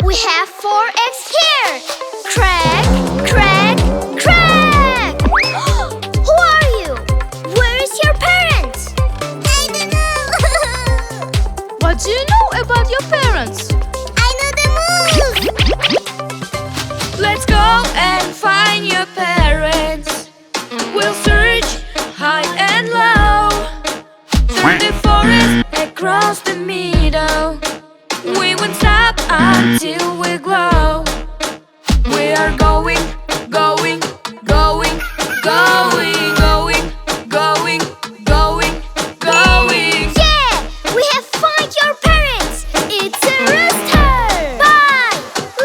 We have four eggs here. Crack, crack, crack. Who are you? Where is your parents? I don't know. What do you know about your parents? I know the moves. Let's go and find your parents. We'll search high and low through the forest across the meadow. We won't stop until we glow. We are going, going, going, going, going, going, going, going. Yeah, we have found your parents. It's a rooster. Bye.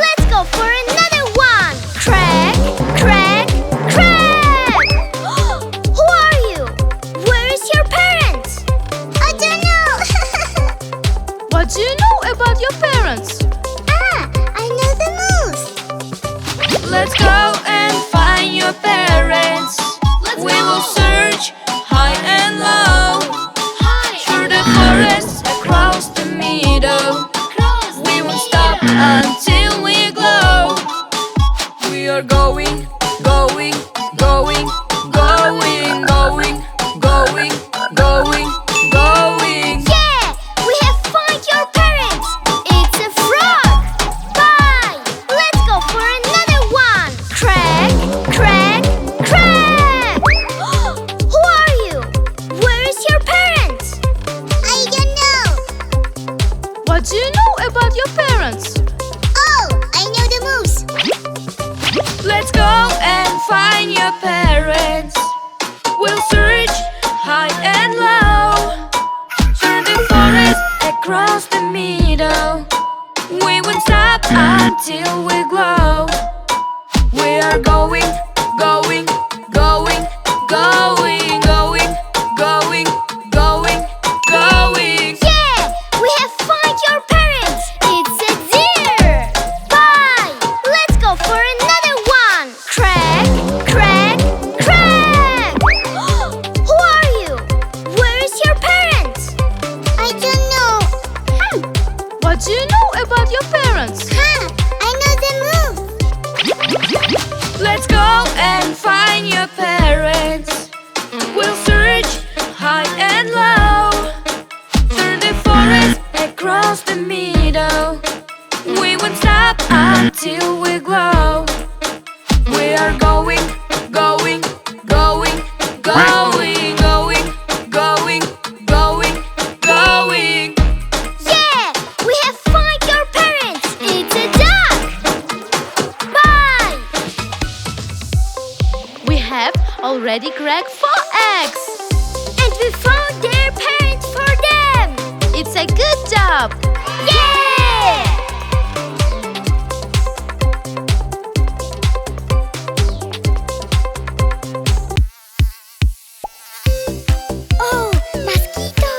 Let's go for another one. Crack, crack, crack. Who are you? Where is your parents? I don't know. What do you know about your parents? I know the moves. Let's go and find your parents. We will search high and low through the forest across the meadow. We won't stop until we glow. We are going, going, going, going, going, going, going, going. Yeah, we have found your parents. It's a frog. Bye. Let's go for another one. Crack, crack, crack. Who are you? Where is your parents? I don't know. What do you know about your parents? Oh, I know the moves. Let's go and find your parents. We'll search high and low through the forest across the meadow. We won't stop until we glow. We are going, going, going, going, going, going, going, going. Yeah, we have found your parents. It's a deer. Bye. Let's go for another one. Crack, crack, crack. Who are you? Where is your parents? I don't know. What do you know about your parents? I know the moves. Let's go and find your parents. We'll search high and low through the forest across the meadow. We won't stop until we glow. We are going, going, going, going, going, going, going, going. Yeah, we have found your parents. It's a duck. Bye. We have already cracked 4 eggs. And we found their parents for them. It's a good job. Yeah! Oh, mosquito.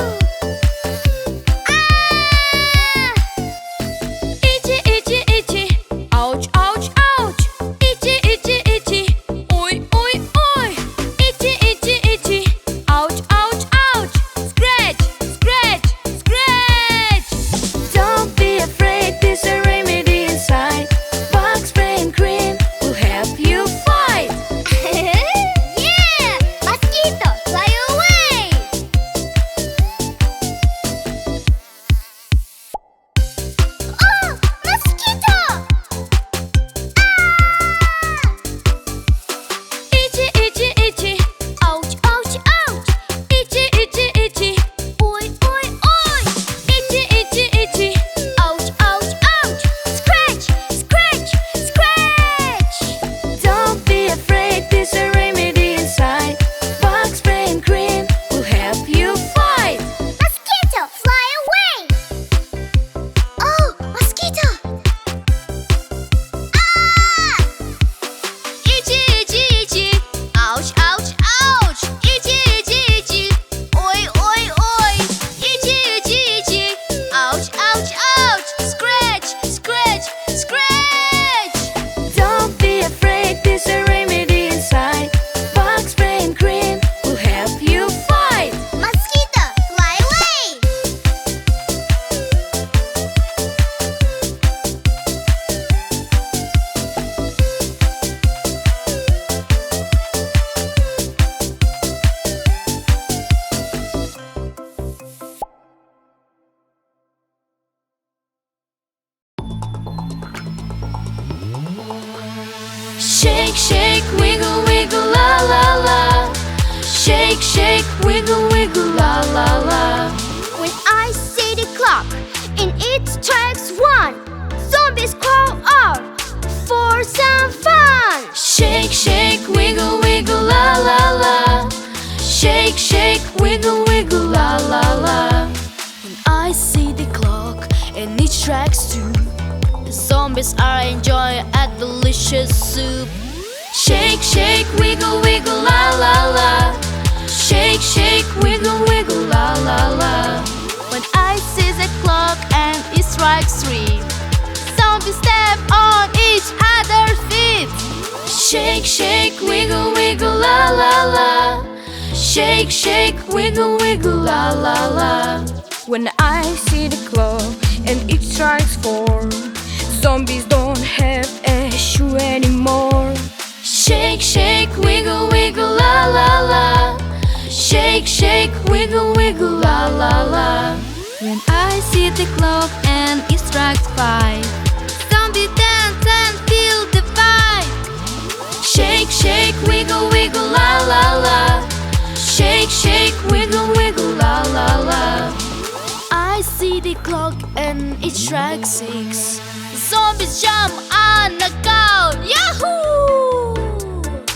Itchy, itchy, itchy. Ouch, ouch, ouch. Itchy, itchy, itchy. Oi, oi, oi. Itchy, itchy, itchy. Ouch, ouch, ouch. Scratch, scratch, scratch. Shake, shake, wiggle, wiggle, la la la. Shake, shake, wiggle, wiggle, la la la. When I see the clock and it strikes 1, zombies call out for some fun. Shake, shake, wiggle, wiggle, la la la. Shake, shake, wiggle, wiggle, la la la. When I see the clock and it strikes 2, the zombies are enjoying a delicious soup. Shake, shake, wiggle, wiggle, la la la. Shake, shake, wiggle, wiggle, la la la. When I see the clock and it strikes 3, zombies step on each other's feet. Shake, shake, wiggle, wiggle, la la la. Shake, shake, wiggle, wiggle, la la la. When I see the clock and it strikes 4, zombies don't have a shoe anymore. Shake, shake, wiggle, wiggle, la la la. Shake, shake, wiggle, wiggle, la la la. When I see the clock and it strikes 5, zombies dance and feel the vibe. Shake, shake, wiggle, wiggle, la la la. Shake, shake, wiggle, wiggle, la la la. I see the clock and it strikes 6. Zombies jump on the go. Yahoo!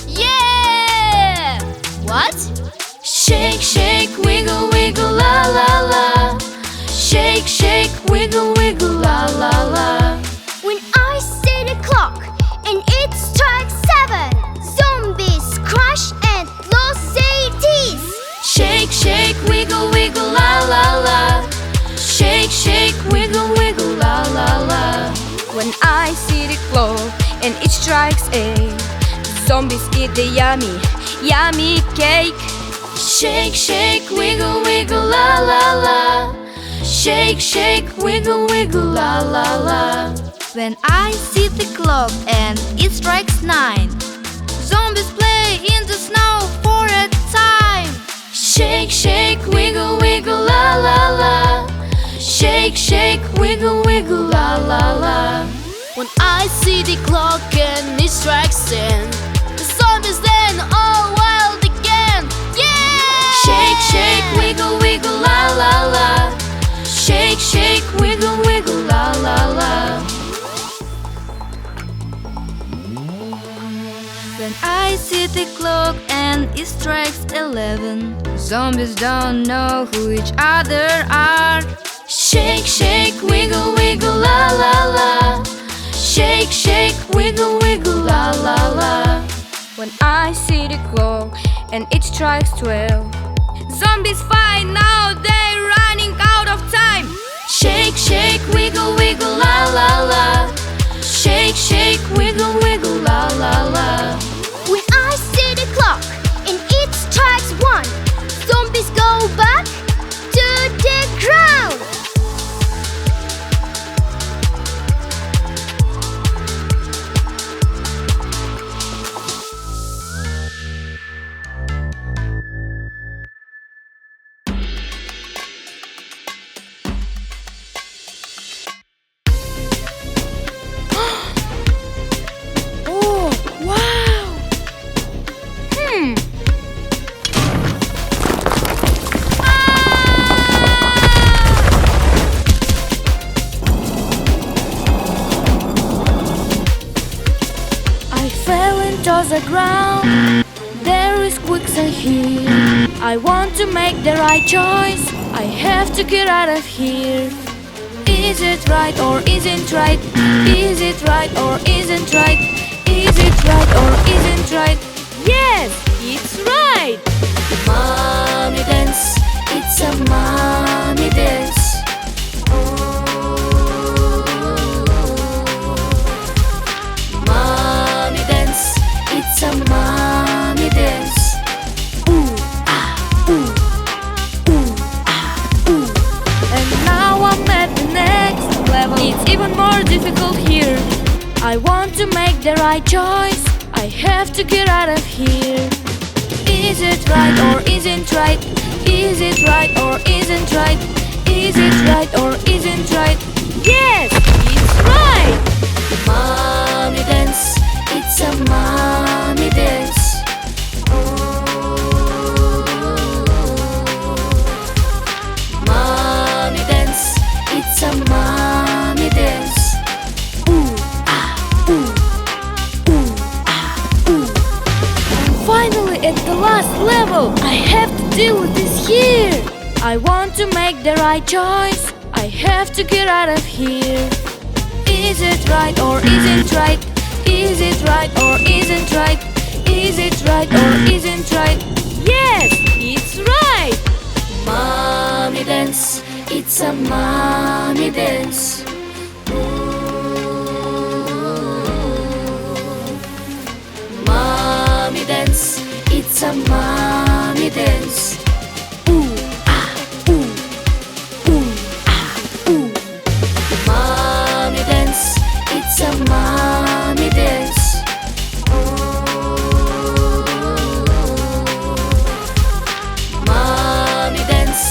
Yeah! What? Shake, shake, wiggle, wiggle, la la la. Shake, shake, wiggle, wiggle, la la la. When I see the clock and it strikes 7, zombies crash and lose their teeth. Shake, shake, wiggle, wiggle, la la la. Shake, shake, wiggle, wiggle, la la la. When I see the clock and it strikes 8, zombies eat the yummy, yummy cake. Shake, shake, wiggle, wiggle, la la la. Shake, shake, wiggle, wiggle, la la la. When I see the clock and it strikes 9, zombies play in the snow for a time. Shake, shake, wiggle, wiggle, la la la. Shake, shake, wiggle, wiggle, la la la. When I see the clock and it strikes 10, the zombies then all wild again. Yeah! Shake, shake, wiggle, wiggle, la la la. Shake, shake, wiggle, wiggle, la la la. When I see the clock and it strikes 11, Zombies don't know who each other are. shake, shake, wiggle, wiggle, la la la. Shake, shake, wiggle, wiggle, la la la. When I see the clock and it strikes 12, zombies fight now, they're running out of time. Shake, shake, wiggle, wiggle, la la la. Shake, shake, wiggle, wiggle, la la la. When I see the clock and it strikes 1, zombies go back to the ground. Oh, wow! I fell into the ground. There is quicksand here. I want to make the right choice. I have to get out of here. Is it right or isn't right? Is it right or isn't right? Is it right or isn't right? Yes, it's right. Mommy dance, it's a mommy dance. Mommy dance, it's a mommy dance. Ooh ah, ooh, ooh ah, ooh. And now I'm at the next level. It's even more difficult here. I want to make the right choice. I have to get out of here. Is it right or isn't right? Is it right or isn't right? Is it right or isn't right? Yes, it's right. Mommy dance, it's a mommy Oh, I have to deal with this here. I want to make the right choice. I have to get out of here. Is it right or isn't right? Is it right or isn't right? Is it right or isn't right? Yes, it's right! Mommy dance, it's a mommy dance. Mommy dance, it's a mommy dance. Ooh, ah, ooh, ooh, ah, ooh. Mommy dance, it's a mommy dance. Mommy dance,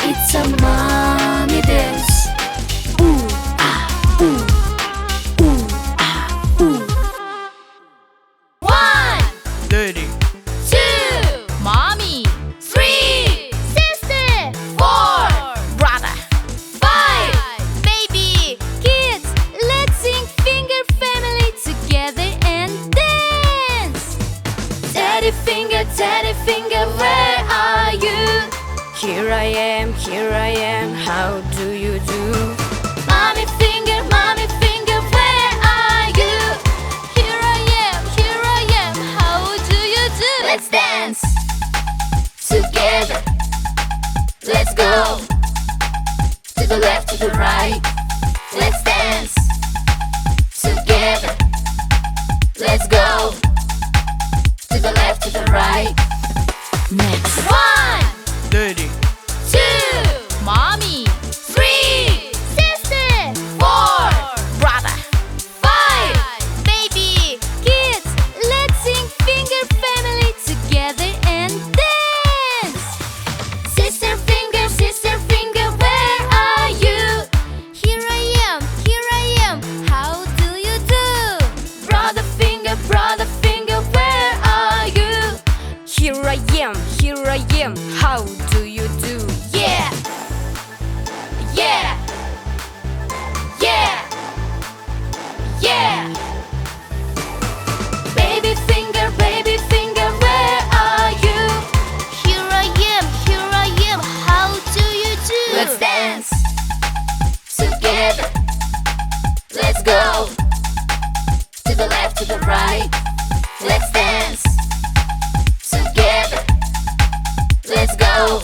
it's a mommy dance. Ooh, ah, ooh, ooh, ah, ooh. 1, 30, 2, mommy. 3, Sister, 4, brother, 5. baby, kids, let's sing Finger Family together and dance. Teddy finger, where are you? Here I am, how do you do? Mommy finger, where are you? Here I am, how do you do? Let's dance together. Let's go to the left, to the right. Let's dance together. Let's go to the left, to the right. Next. 1, 30, 2, Mommy, 3, sister, 4, brother, 5. baby, kids, let's sing Finger Family together and dance. Sister finger, where are you? Here I am, how do you do? Brother finger, where are you? Here I am, how do you do? Yeah, yeah, yeah, yeah. Baby finger, where are you? Here I am, how do you do? Let's dance together. Let's go to the left, to the right. Let's dance together. Let's go